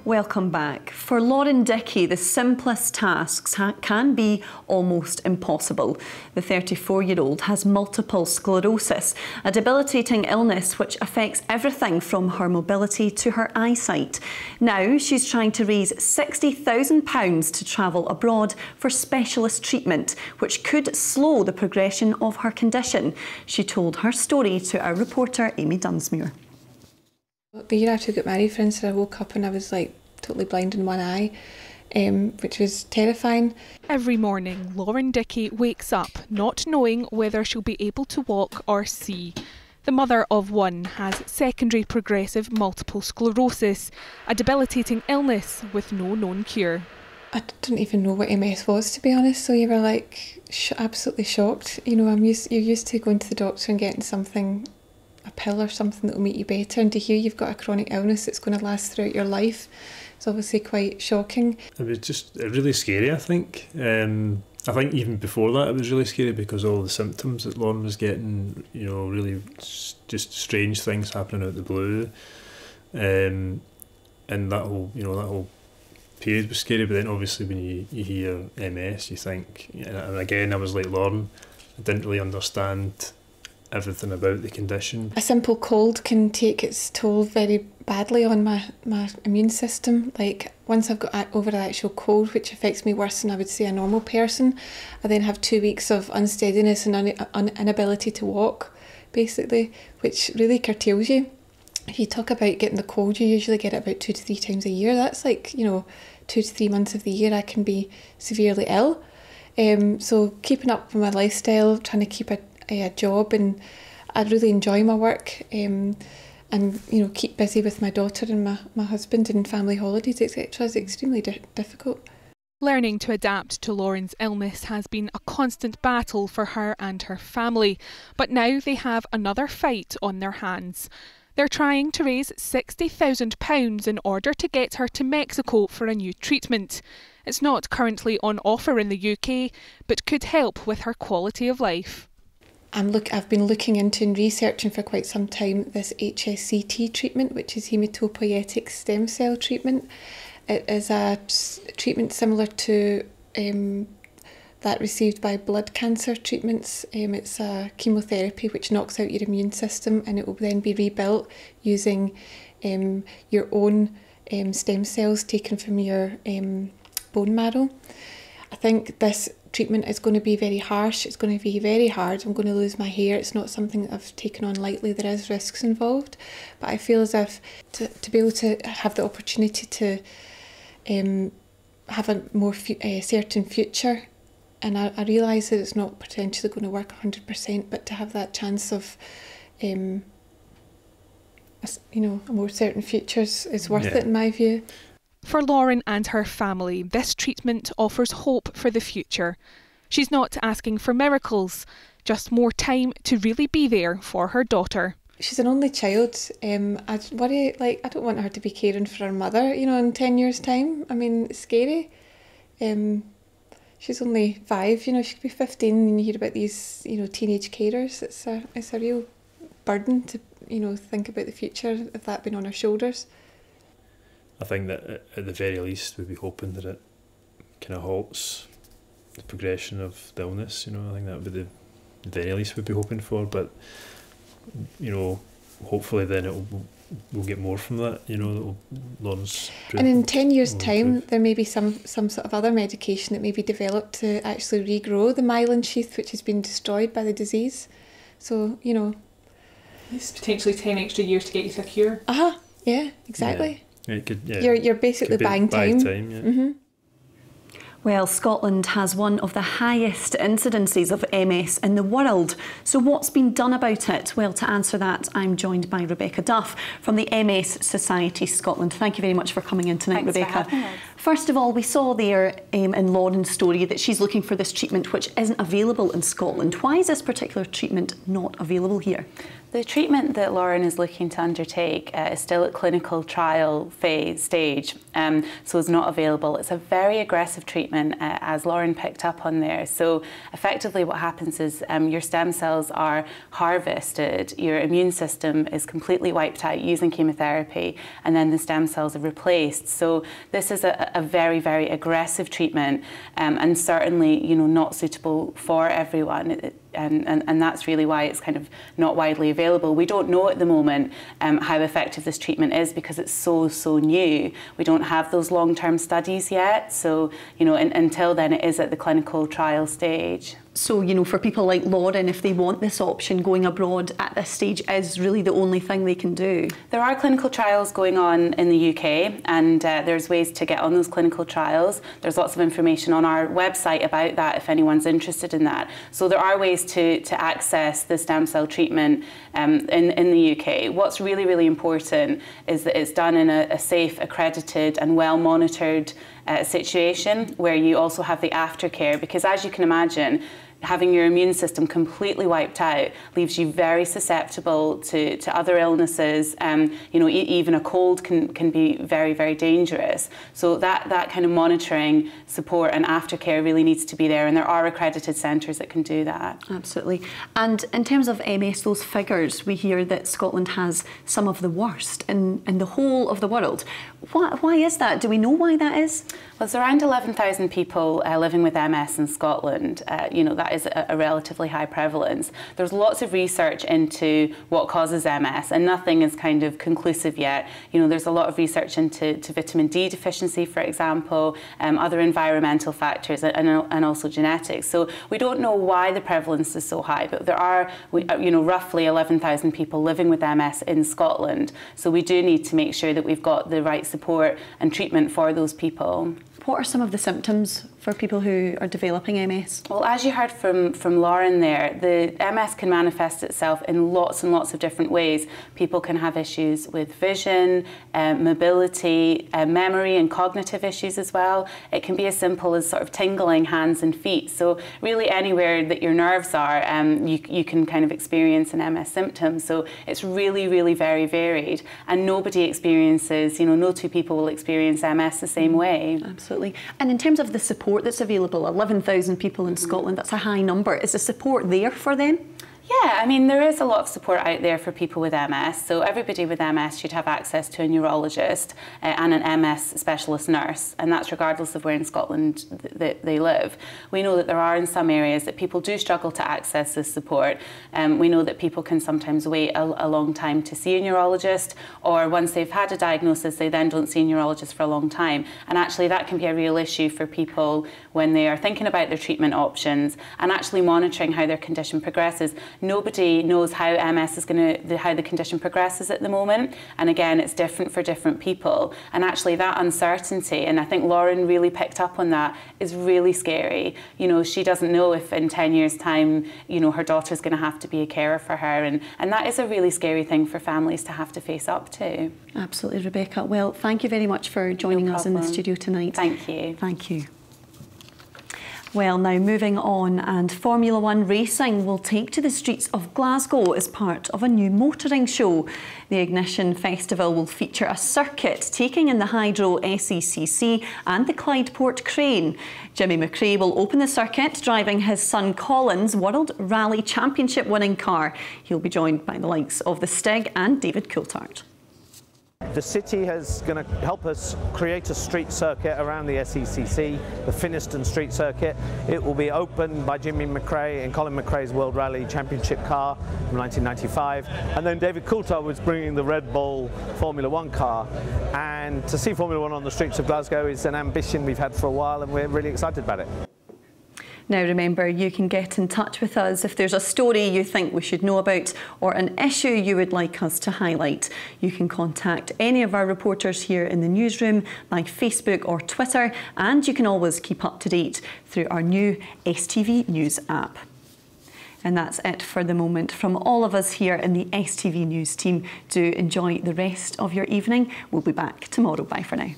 Welcome back. For Lauren Dickie, the simplest tasks can be almost impossible. The 34-year-old has multiple sclerosis, a debilitating illness which affects everything from her mobility to her eyesight. Now she's trying to raise £60,000 to travel abroad for specialist treatment, which could slow the progression of her condition. She told her story to our reporter Amy Dunsmuir. The year after I got married, for instance, I woke up and I was like totally blind in one eye, which was terrifying. Every morning, Lauren Dickie wakes up not knowing whether she'll be able to walk or see. The mother of one has secondary progressive multiple sclerosis, a debilitating illness with no known cure. I didn't even know what MS was, to be honest, so you were like absolutely shocked. You know, you're used to going to the doctor and getting something, a pill or something that will make you better, and to hear you've got a chronic illness that's going to last throughout your life, it's obviously quite shocking. It was just really scary, I think. I think even before that it was really scary because all the symptoms that Lauren was getting, you know, really just strange things happening out of the blue. And that whole period was scary, but then obviously when you hear MS, you think, and again I was like Lauren, I didn't really understand everything about the condition. A simple cold can take its toll very badly on my immune system. Like once I've got over the actual cold, which affects me worse than I would say a normal person, I then have 2 weeks of unsteadiness and inability to walk, basically, which really curtails you. If you talk about getting the cold, you usually get it about 2 to 3 times a year. That's like, you know, 2 to 3 months of the year I can be severely ill. So keeping up with my lifestyle, trying to keep a job, and I really enjoy my work, and you know, keep busy with my daughter and my husband and family holidays, etc. is extremely difficult. Learning to adapt to Lauren's illness has been a constant battle for her and her family, but now they have another fight on their hands. They're trying to raise £60,000 in order to get her to Mexico for a new treatment. It's not currently on offer in the UK, but could help with her quality of life. I've been looking into and researching for quite some time this HSCT treatment, which is hematopoietic stem cell treatment. It is a treatment similar to that received by blood cancer treatments. It's a chemotherapy which knocks out your immune system, and it will then be rebuilt using your own stem cells taken from your bone marrow. I think this treatment is going to be very harsh, it's going to be very hard, I'm going to lose my hair, it's not something that I've taken on lightly, there is risks involved, but I feel as if to be able to have the opportunity to have a more certain future, and I realise that it's not potentially going to work 100%, but to have that chance of you know, a more certain future is worth it in my view. For Lauren and her family, this treatment offers hope for the future. She's not asking for miracles, just more time to really be there for her daughter. She's an only child. I worry, like, I don't want her to be caring for her mother, you know, in 10 years' time. I mean, it's scary. She's only 5, you know, she could be 15 and you hear about these, you know, teenage carers. It's a real burden to, you know, think about the future of that being on her shoulders. I think that at the very least we'd be hoping that it kind of halts the progression of the illness, you know. I think that would be the very least we'd be hoping for, but you know, hopefully then we'll get more from that, you know, Lauren's and in 10 years' time there may be some sort of other medication that may be developed to actually regrow the myelin sheath which has been destroyed by the disease. So, you know, it's potentially 10 extra years to get you to a cure. Yeah, exactly. Yeah. It could, yeah, you're basically buying time. Yeah. Mm-hmm. Well, Scotland has one of the highest incidences of MS in the world. So what's been done about it? Well, to answer that, I'm joined by Rebecca Duff from the MS Society Scotland. Thank you very much for coming in tonight, Thanks Rebecca. For having us. First of all, we saw there in Lauren's story that she's looking for this treatment which isn't available in Scotland. Why is this particular treatment not available here? The treatment that Lauren is looking to undertake is still at clinical trial stage, so it's not available. It's a very aggressive treatment, as Lauren picked up on there. So effectively what happens is your stem cells are harvested, your immune system is completely wiped out using chemotherapy, and then the stem cells are replaced. So this is a very, very aggressive treatment, and certainly, you know, not suitable for everyone. And that's really why it's kind of not widely available. We don't know at the moment how effective this treatment is because it's so new. We don't have those long-term studies yet, so you know, until then it is at the clinical trial stage. So, you know, for people like Lauren, if they want this option, going abroad at this stage is really the only thing they can do. There are clinical trials going on in the UK, and there's ways to get on those clinical trials. There's lots of information on our website about that if anyone's interested in that. So there are ways to access the stem cell treatment in the UK. What's really, really important is that it's done in a safe, accredited and well-monitored situation where you also have the aftercare, because as you can imagine, having your immune system completely wiped out leaves you very susceptible to other illnesses. You know, even a cold can be very, very dangerous. So that kind of monitoring, support and aftercare really needs to be there, and there are accredited centres that can do that. Absolutely. And in terms of MS, those figures, we hear that Scotland has some of the worst in the whole of the world. Why is that? Do we know why that is? Well, there's around 11,000 people living with MS in Scotland. You know, that is a relatively high prevalence. There's lots of research into what causes MS, and nothing is kind of conclusive yet. You know, there's a lot of research into vitamin D deficiency, for example, other environmental factors, and also genetics. So we don't know why the prevalence is so high, but there are, you know, roughly 11,000 people living with MS in Scotland. So we do need to make sure that we've got the right support and treatment for those people. What are some of the symptoms for people who are developing MS? Well, as you heard from Lauren there, the MS can manifest itself in lots and lots of different ways. People can have issues with vision, mobility, memory and cognitive issues as well. It can be as simple as sort of tingling hands and feet. So really anywhere that your nerves are, you can kind of experience an MS symptom. So it's really, really very varied, and nobody experiences, you know, no two people will experience MS the same way. Absolutely. And in terms of the support that's available, 11,000 people in Scotland, that's a high number. Is the support there for them? Yeah, I mean, there is a lot of support out there for people with MS. So everybody with MS should have access to a neurologist and an MS specialist nurse, and that's regardless of where in Scotland they live. We know that there are in some areas that people do struggle to access this support. We know that people can sometimes wait a long time to see a neurologist, or once they've had a diagnosis, they then don't see a neurologist for a long time. And actually that can be a real issue for people when they are thinking about their treatment options and actually monitoring how their condition progresses. Nobody knows how MS is how the condition progresses at the moment, and again, it's different for different people. And actually, that uncertainty, and I think Lauren really picked up on that, is really scary. You know, she doesn't know if in 10 years' time, you know, her daughter's going to have to be a carer for her, and that is a really scary thing for families to have to face up to. Absolutely, Rebecca. Well, thank you very much for joining us in the studio tonight. Thank you. Thank you. Well, now moving on, and Formula One racing will take to the streets of Glasgow as part of a new motoring show. The Ignition Festival will feature a circuit taking in the Hydro SECC and the Clydeport Crane. Jimmy McRae will open the circuit driving his son Colin's World Rally Championship winning car. He'll be joined by the likes of the Stig and David Coulthard. The city is going to help us create a street circuit around the SECC, the Finniston Street Circuit. It will be opened by Jimmy McRae in Colin McRae's World Rally Championship car from 1995. And then David Coulthard was bringing the Red Bull Formula One car. And to see Formula One on the streets of Glasgow is an ambition we've had for a while, and we're really excited about it. Now remember, you can get in touch with us if there's a story you think we should know about or an issue you would like us to highlight. You can contact any of our reporters here in the newsroom by Facebook or Twitter, and you can always keep up to date through our new STV News app. And that's it for the moment from all of us here in the STV News team. Do enjoy the rest of your evening. We'll be back tomorrow. Bye for now.